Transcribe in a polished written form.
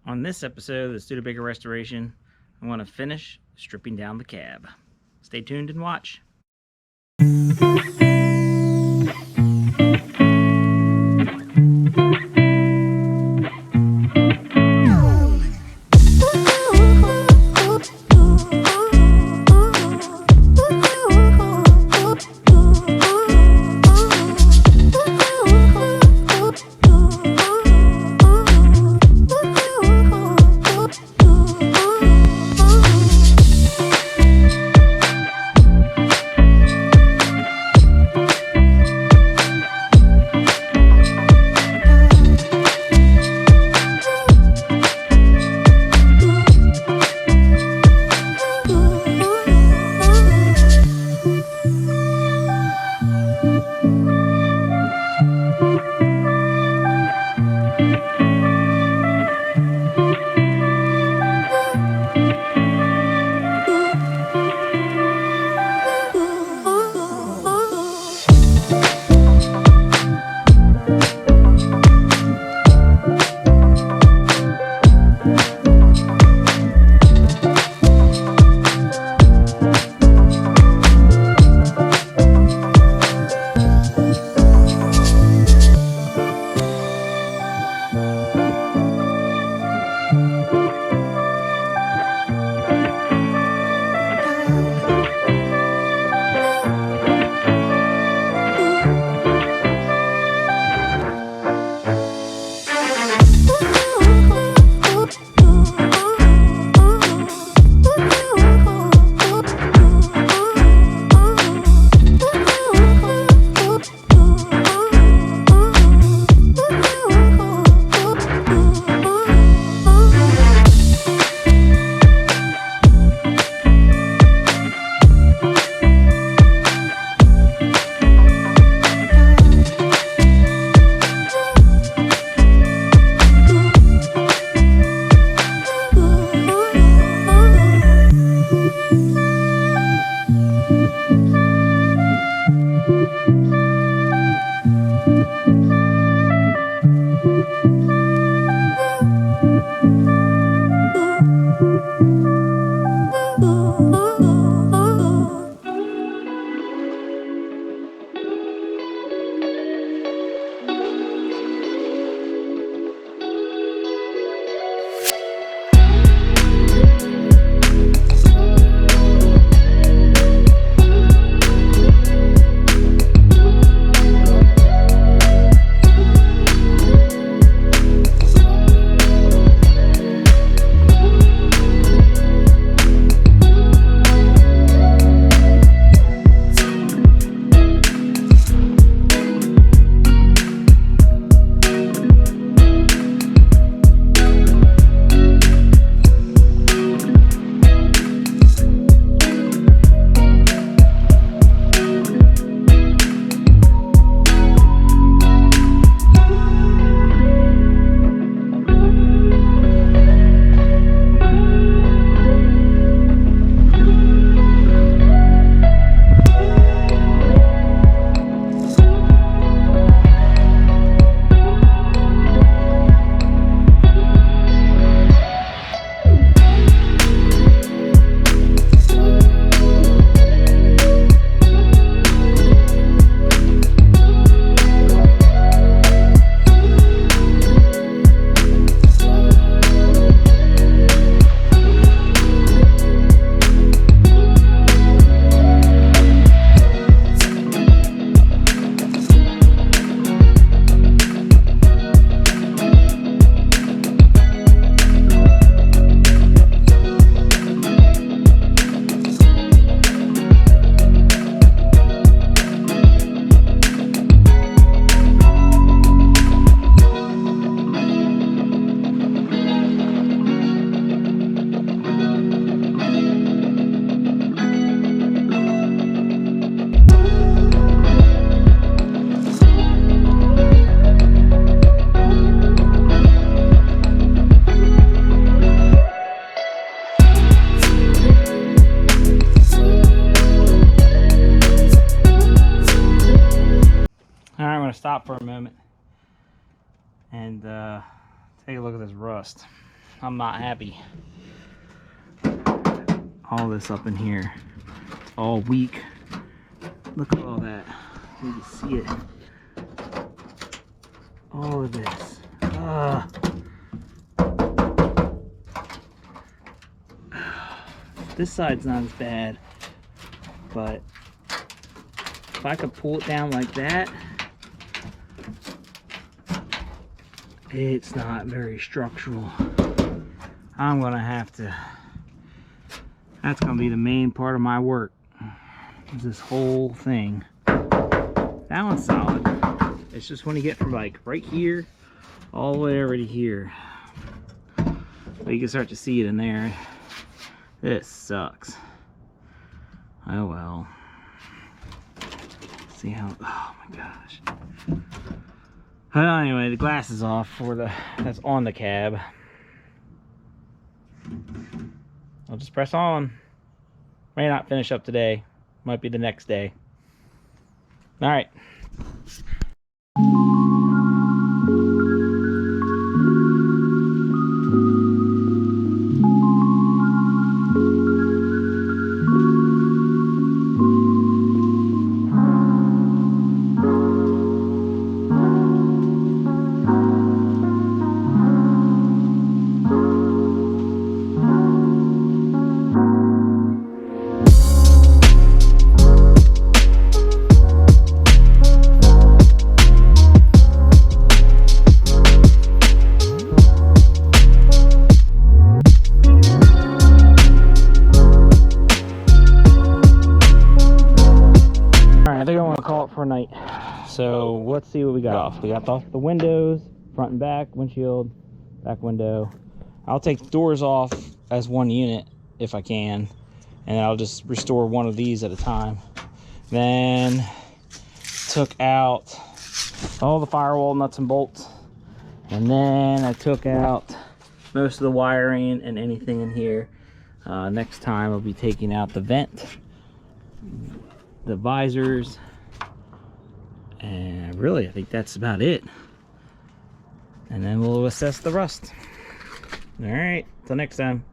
On this episode of the Studebaker Restoration, I want to finish stripping down the cab. Stay tuned and watch. I'm going to stop for a moment and take a look at this rust. I'm not happy. All this up in here, it's all weak. Look at all that. You can see it. All of this. This side's not as bad, but if I could pull it down like that, it's not very structural. I'm gonna have to, that's gonna be the main part of my work, is this whole thing. That one's solid. It's just when you get from like right here all the way over to here, but you can start to see it in there. This sucks. Oh well. See how, oh my gosh. Well, anyway, the glass is off for the, that's on the cab. I'll just press on. May not finish up today. Might be the next day. All right. For a night. So let's see what we got off. We got off the windows, front and back, windshield, back window. I'll take the doors off as one unit if I can, and I'll just restore one of these at a time. Then took out all the firewall nuts and bolts, and then I took out most of the wiring and anything in here. Next time I'll be taking out the vent, the visors, and really I think that's about it. And then we'll assess the rust. All right, till next time.